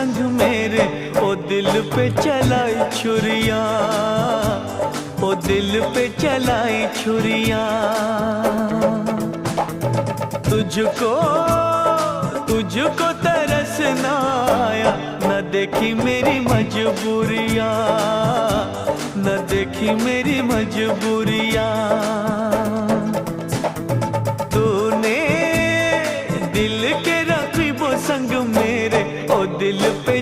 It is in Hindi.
संग मेरे, ओ दिल पे चलाई छुरियां, ओ दिल पे चलाई छुरियां। तुझको तुझको तरस ना आया, न देखी मेरी मजबूरियां, न देखी मेरी मजबूरियां। तूने दिल के रखी वो संग मेरे, ओ दिल पे